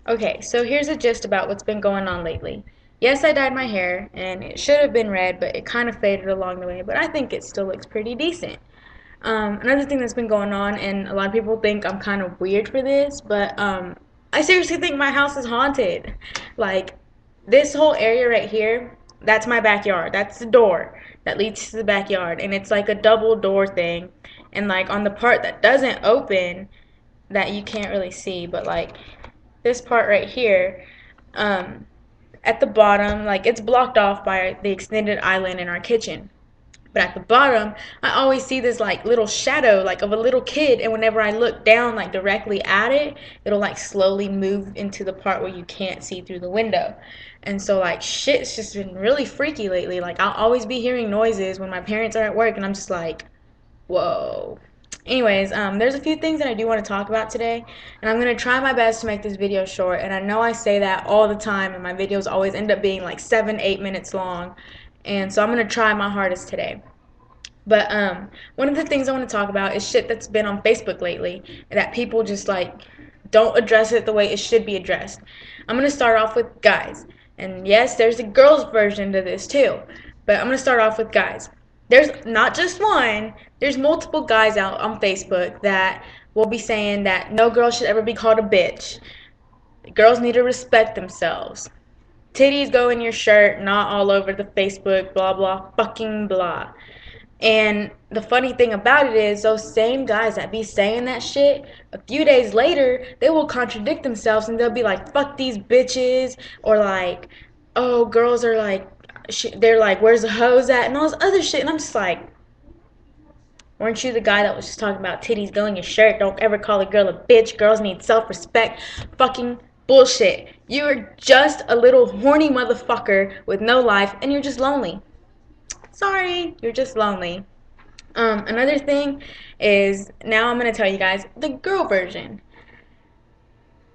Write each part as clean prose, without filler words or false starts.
Okay, so here's a gist about what's been going on lately. Yes, I dyed my hair, and it should have been red, but it kind of faded along the way, but I think it still looks pretty decent. Another thing that's been going on, and a lot of people think I'm kind of weird for this, but I seriously think my house is haunted. Like, this whole area right here, that's my backyard. That's the door that leads to the backyard, and it's like a double door thing. And like on the part that doesn't open, that you can't really see, but like this part right here, um, at the bottom, like it's blocked off by the extended island in our kitchen. But at the bottom, I always see this like little shadow, like of a little kid, and whenever I look down, like directly at it, it'll like slowly move into the part where you can't see through the window. And so like shit's just been really freaky lately. Like I'll always be hearing noises when my parents are at work, and I'm just like, whoa. Anyways, there's a few things that I do want to talk about today, and I'm going to try my best to make this video short, and I know I say that all the time, and my videos always end up being like 7, 8 minutes long, and so I'm going to try my hardest today. But one of the things I want to talk about is shit that's been on Facebook lately, and that people just like don't address it the way it should be addressed. I'm going to start off with guys, and yes, there's a girls version to this too, but I'm going to start off with guys. There's not just one, there's multiple guys out on Facebook that will be saying that no girl should ever be called a bitch. Girls need to respect themselves. Titties go in your shirt, not all over the Facebook, blah blah fucking blah. And the funny thing about it is, those same guys that be saying that shit, a few days later, they will contradict themselves and they'll be like, fuck these bitches, or like, oh, girls are like, they're like, where's the hose at, and all this other shit. And I'm just like, weren't you the guy that was just talking about titties go in your shirt? Don't ever call a girl a bitch. Girls need self respect. Fucking bullshit. You're just a little horny motherfucker with no life, and you're just lonely. Sorry, you're just lonely. Another thing is, now I'm going to tell you guys the girl version.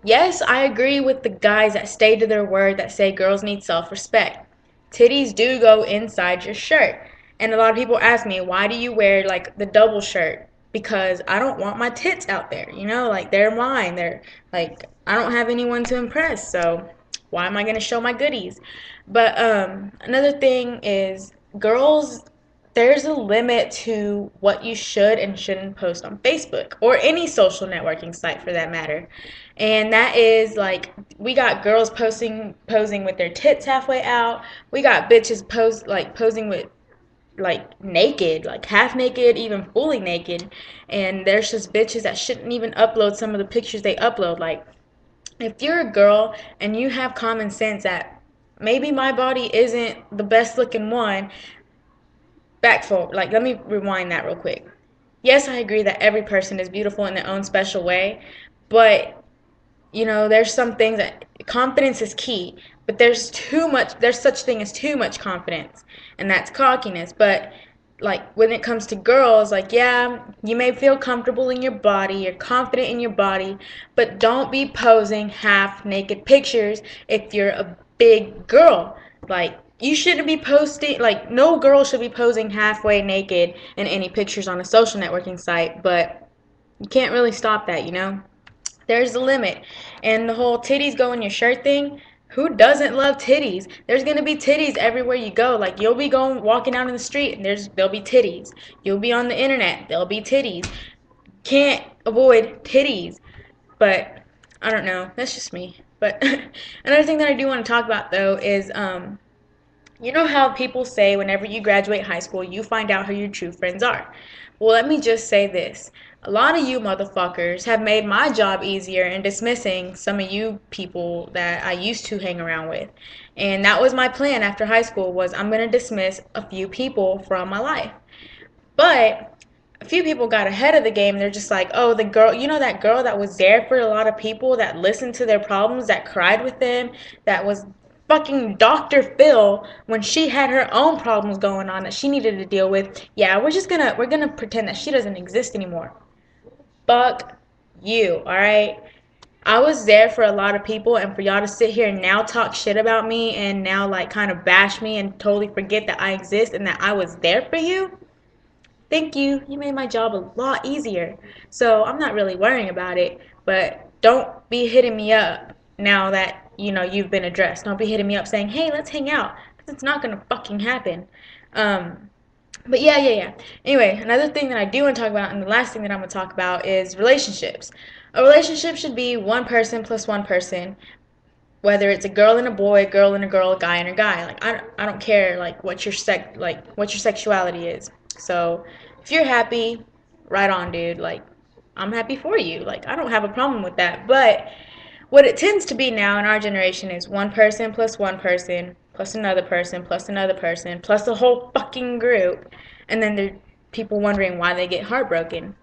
Yes, I agree with the guys that stay to their word that say girls need self-respect. Titties do go inside your shirt. And a lot of people ask me, why do you wear like the double shirt? Because I don't want my tits out there, like they're mine. They're like, I don't have anyone to impress, so why am I going to show my goodies? But another thing is, girls, there's a limit to what you should and shouldn't post on Facebook or any social networking site for that matter. And that is like, we got girls posing with their tits halfway out. We got bitches posing with like naked, like half naked, even fully naked. And there's just bitches that shouldn't even upload some of the pictures they upload. Like, if you're a girl and you have common sense that maybe my body isn't the best looking one, back forward, like let me rewind that real quick. Yes, I agree that every person is beautiful in their own special way, but there's some things that confidence is key, but there's such thing as too much confidence, and that's cockiness. But like when it comes to girls, like yeah, you may feel comfortable in your body, you're confident in your body, but don't be posing half naked pictures if you're a big girl. Like, you shouldn't be posting, like no girl should be posing halfway naked in any pictures on a social networking site, but you can't really stop that. There's a limit. And the whole titties go in your shirt thing, who doesn't love titties? There's gonna be titties everywhere you go. Like, you'll be walking out in the street and there'll be titties. You'll be on the internet, there'll be titties. Can't avoid titties. But I don't know, that's just me. But another thing that I do want to talk about though is you know how people say whenever you graduate high school, you find out who your true friends are? Well, let me just say this. A lot of you motherfuckers have made my job easier in dismissing some of you people that I used to hang around with. And that was my plan after high school, was I'm going to dismiss a few people from my life. But a few people got ahead of the game. They're just like, oh, the girl, that girl that was there for a lot of people, that listened to their problems, that cried with them, that was fucking Dr. Phil when she had her own problems going on that she needed to deal with. Yeah, we're gonna pretend that she doesn't exist anymore. Fuck you, alright? I was there for a lot of people, and for y'all to sit here and now talk shit about me and now like kind of bash me and totally forget that I exist and that I was there for you, thank you. You made my job a lot easier. So I'm not really worrying about it, but don't be hitting me up now that you've been addressed. Don't be hitting me up saying, "Hey, let's hang out," because it's not gonna fucking happen. Um, but yeah. Anyway, another thing that I do want to talk about, and the last thing that I'm gonna talk about is relationships. A relationship should be one person plus one person, whether it's a girl and a boy, girl and a girl, guy and a guy. Like I don't care like what your sexuality is. So if you're happy, right on, dude. Like I'm happy for you. Like I don't have a problem with that. But what it tends to be now in our generation is one person plus another person plus a whole fucking group, and then there are people wondering why they get heartbroken.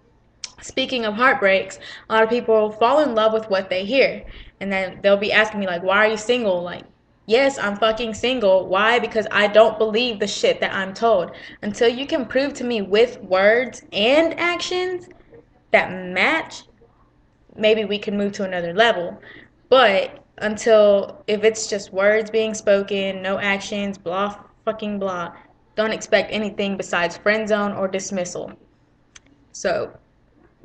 Speaking of heartbreaks, a lot of people fall in love with what they hear. And then they'll be asking me, like, why are you single? Like, yes, I'm fucking single. Why? Because I don't believe the shit that I'm told. Until you can prove to me with words and actions that match, maybe we can move to another level. But until, if it's just words being spoken, no actions, blah fucking blah, don't expect anything besides friend zone or dismissal. So,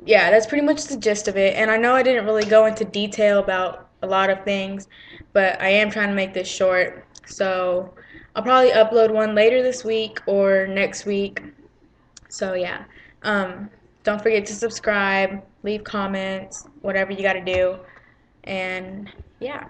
yeah, that's pretty much the gist of it. And I know I didn't really go into detail about a lot of things, but I am trying to make this short. So I'll probably upload one later this week or next week. So yeah, um, don't forget to subscribe, leave comments, whatever you got to do. And yeah.